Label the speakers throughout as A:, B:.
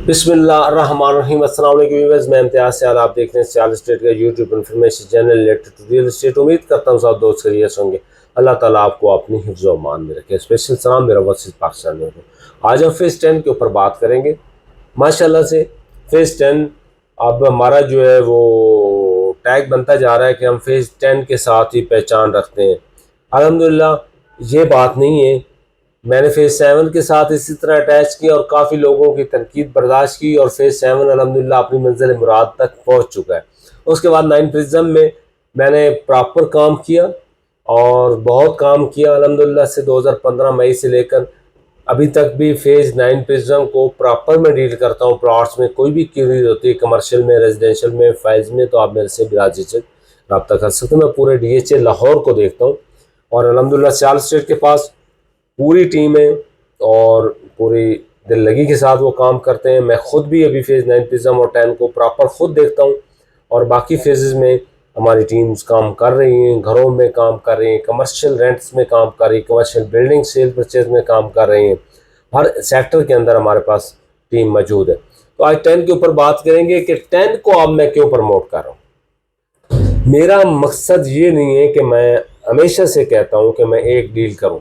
A: बिस्मिल्लाहिर्रहमानिर्रहीम। अस्सलाम वालेकुम व्यूअर्स, मैं इम्तियाज़ सियाल, आप देख रहे हैं सियाल स्टेट का YouTube information channel related to real estate. उम्मीद करता हूँ सब दोस्त खैरियत से होंगे। अल्लाह ताला आपको अपनी हिफ्ज़ व अमान में रखे। स्पेशल सलाम मेरा वर्सेस पाकिस्तान में। आज हम फेज़ 10 के ऊपर बात करेंगे। माशाल्लाह से फेज़ 10 अब हमारा जो है वो टैग बनता जा रहा है कि हम फेज़ 10 के साथ ही पहचान रखते हैं। अल्हम्दुलिल्लाह ये बात नहीं है। मैंने फेज़ 7 के साथ इसी तरह अटैच किया और काफ़ी लोगों की तनकीद बर्दाश्त की और फेज़ 7 अल्हम्दुलिल्लाह अपनी मंजिल मुराद तक पहुंच चुका है। उसके बाद 9 प्रिज्म में मैंने प्रॉपर काम किया और बहुत काम किया अल्हम्दुलिल्लाह से 2015 मई से लेकर अभी तक भी फेज़ 9 प्रिज्म को प्रॉपर मैं डील करता हूँ। प्लॉट्स में कोई भी क्यूरीज होती है, कमर्शियल में, रेजिडेंशियल में, फाइज में, तो आप मेरे से बिला झिझक रब्ता कर सकते हैं। मैं पूरे DHA लाहौर को देखता हूँ और अल्हम्दुलिल्लाह सियाल स्टेट के पास पूरी टीम है और पूरी दिल लगी के साथ वो काम करते हैं। मैं खुद भी अभी फेज़ 9 प्रिज्म और 10 को प्रॉपर खुद देखता हूँ और बाकी फेजेस में हमारी टीम्स काम कर रही हैं, घरों में काम कर रही हैं, कमर्शियल रेंट्स में काम कर रही हैं, कमर्शियल बिल्डिंग सेल परचेज में काम कर रही हैं। हर सेक्टर के अंदर हमारे पास टीम मौजूद है। तो आज 10 के ऊपर बात करेंगे कि 10 को अब मैं क्यों प्रमोट कर रहा हूँ। मेरा मकसद ये नहीं है कि मैं हमेशा से कहता हूँ कि मैं एक डील करूं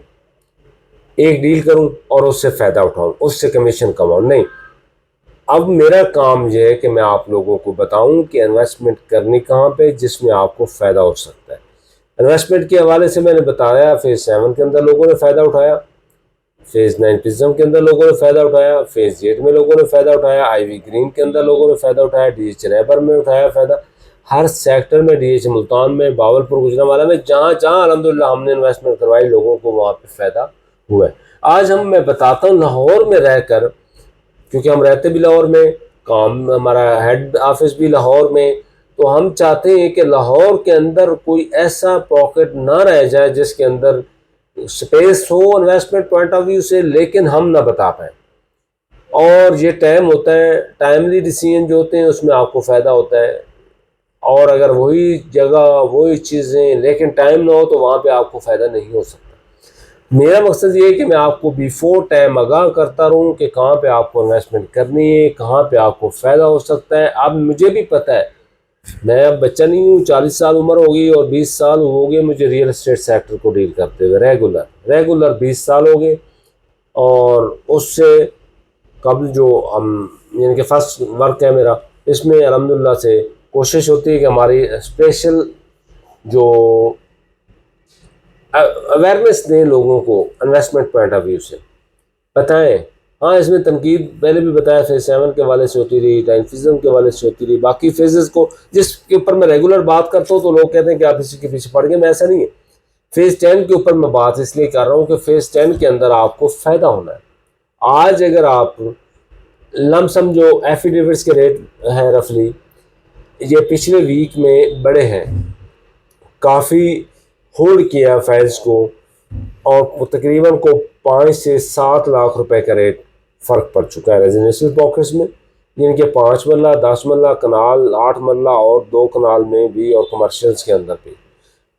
A: और उससे फ़ायदा उठाऊं, उससे कमीशन कमाऊं, नहीं। अब मेरा काम यह है कि मैं आप लोगों को बताऊं कि इन्वेस्टमेंट करनी कहाँ पे जिसमें आपको फ़ायदा हो सकता है। इन्वेस्टमेंट के हवाले से मैंने बताया, फेज़ 7 के अंदर लोगों ने फ़ायदा उठाया, फेज़ 9 प्रिज्म के अंदर लोगों ने फ़ायदा उठाया, फेज़ 8 में लोगों ने फ़ायदा उठाया, आईवी ग्रीन के अंदर लोगों ने फ़ायदा उठाया, DH रैबर में उठाया फ़ायदा। हर सेक्टर में, DH मुल्तान में, बावलपुर, गुजरांवाला में, जहाँ जहाँ अल्हम्दुलिल्लाह हमने इन्वेस्टमेंट करवाई लोगों को वहाँ पर फ़ायदा हुआ है। आज मैं बताता हूँ लाहौर में रहकर, क्योंकि हम रहते भी लाहौर में, काम हमारा हेड ऑफिस भी लाहौर में, तो हम चाहते हैं कि लाहौर के अंदर कोई ऐसा पॉकेट ना रह जाए जिसके अंदर स्पेस हो इन्वेस्टमेंट पॉइंट ऑफ व्यू से, लेकिन हम ना बता पाए। और ये टाइम होता है, टाइमली डिसीजन जो होते हैं उसमें आपको फ़ायदा होता है। और अगर वही जगह, वही चीज़ें, लेकिन टाइम ना हो तो वहाँ पे आपको फ़ायदा नहीं हो सकता। मेरा मकसद ये है कि मैं आपको बिफोर टाइम आगाह करता रहूँ कि कहाँ पे आपको इन्वेस्टमेंट करनी है, कहाँ पे आपको फ़ायदा हो सकता है। अब मुझे भी पता है, मैं अब बच्चा नहीं हूँ, 40 साल उम्र हो गई और 20 साल हो गए मुझे रियल एस्टेट सेक्टर को डील करते हुए रेगुलर 20 साल हो गए। और उससे कबल जो हम यानी कि फर्स्ट वर्क है मेरा, इसमें अल्हम्दुलिल्लाह से कोशिश होती है कि हमारी स्पेशल जो अवेयरनेस दें लोगों को इन्वेस्टमेंट पॉइंट ऑफ व्यू से, बताएं। हाँ, इसमें तनकीद पहले भी बताया, फेज़ 7 के वाले से होती रही, 9 प्रिज्म के वाले से होती रही, बाकी फेजेस को जिसके ऊपर मैं रेगुलर बात करता हूँ तो लोग कहते हैं कि आप इसी के पीछे पड़ गए। मैं ऐसा नहीं है। फेज़ 10 के ऊपर मैं बात इसलिए कर रहा हूँ कि फेज़ 10 के अंदर आपको फ़ायदा होना है। आज अगर आप लमसम जो एफिडेविट्स के रेट हैं रफली, ये पिछले वीक में बड़े हैं, काफ़ी होल्ड किया फाइल्स को और तकरीबन को 5 से 7 लाख रुपए का रेट फ़र्क पड़ चुका है रेजिडेंशियल पॉकेट्स में, यानी कि 5 मरला, 10 मरला, कनाल, 8 मरला और 2 कनाल में भी और कमर्शियल्स के अंदर भी।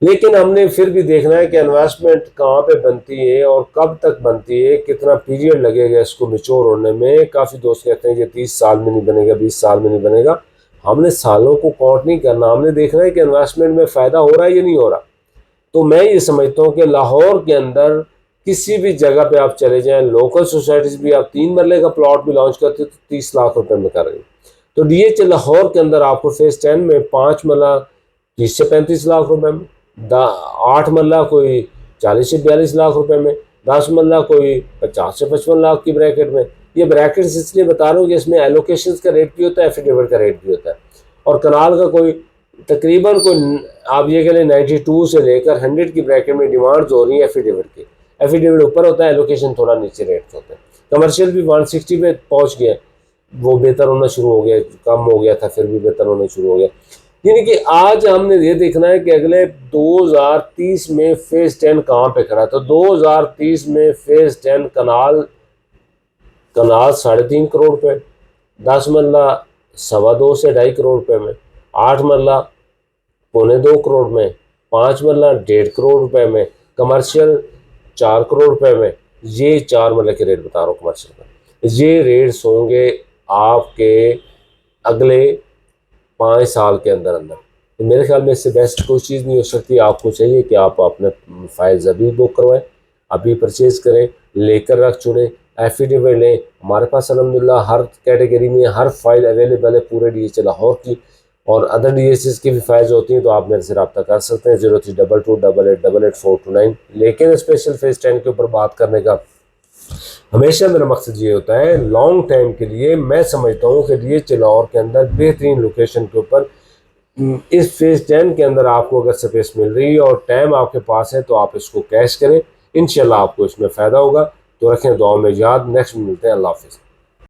A: लेकिन हमने फिर भी देखना है कि इन्वेस्टमेंट कहाँ पे बनती है और कब तक बनती है, कितना पीरियड लगेगा इसको मैच्योर होने में। काफ़ी दोस्त कहते हैं कि 30 साल में नहीं बनेगा, 20 साल में नहीं बनेगा। हमने सालों को काउंट नहीं करना, हमने देखना है कि इन्वेस्टमेंट में फ़ायदा हो रहा है या नहीं हो रहा। तो मैं ये समझता हूँ कि लाहौर के अंदर किसी भी जगह पे आप चले जाएं, लोकल सोसाइटीज़ भी, आप 3 मरले का प्लॉट भी लॉन्च करते तो 30 लाख रुपए में कर रही। तो DH लाहौर के अंदर आपको फेज़ 10 में 5 मरला 30 से 35 लाख रुपए में, 8 मरला कोई 40 से 42 लाख रुपए में, 10 मरला कोई 50 से 55 लाख की ब्रैकेट में। ये ब्रैकेट्स इसलिए बता रहा हूँ कि इसमें एलोकेशन का रेट भी होता है, एफिडेविट का रेट भी होता है। और कनाल का कोई तकरीबन कोई आप ये कह लें 92 से लेकर 100 की ब्रैकेट में डिमांड्स हो रही है एफिडेविट की। एफिडेविट ऊपर होता है, एलोकेशन थोड़ा नीचे रेट होता है। कमर्शियल भी 160 पे पहुंच गया, वो बेहतर होना शुरू हो गया, कम हो गया था फिर भी बेहतर होना शुरू हो गया। यानी कि आज हमने ये देखना है कि अगले 2030 में फेज़ 10 कहाँ पे खड़ा। तो 2030 में फेज़ 10 कनाल 3.5 करोड़ रुपये, 10 मरला 2.25 से 2.5 करोड़ रुपये में, 8 मरला 2.25 करोड़ में, 5 मरला 1.5 करोड़ रुपए में, कमर्शियल 4 करोड़ रुपए में। ये 4 मरले के रेट बता रहा हूँ कमर्शियल का। ये रेट्स होंगे आपके अगले 5 साल के अंदर अंदर। तो मेरे ख्याल में इससे बेस्ट कोई चीज़ नहीं हो सकती। आपको चाहिए कि आप अपने फाइल्स अभी बुक करवाएं, अभी परचेज़ करें, लेकर रख छोड़ें, एफिडेविट लें। हमारे पास अल्हम्दुलिल्लाह हर कैटेगरी में हर फाइल अवेलेबल है पूरे DHA लाहौर की, और अदर DHAs की भी फाइल्स होती हैं, तो आप मेरे से रब्ता कर सकते हैं 032288888429। लेकिन स्पेशल फेज़ 10 के ऊपर बात करने का हमेशा मेरा मकसद ये होता है, लॉन्ग टाइम के लिए मैं समझता हूँ कि DHA लाहौर के अंदर बेहतरीन लोकेशन के ऊपर इस फेज़ 10 के अंदर आपको अगर स्पेस मिल रही है और टाइम आपके पास है तो आप इसको कैश करें, इंशाल्लाह आपको इसमें फ़ायदा होगा। तो रखें दुआ में याद। नेक्स्ट मिलते हैं। अल्लाह हाफ़िज़।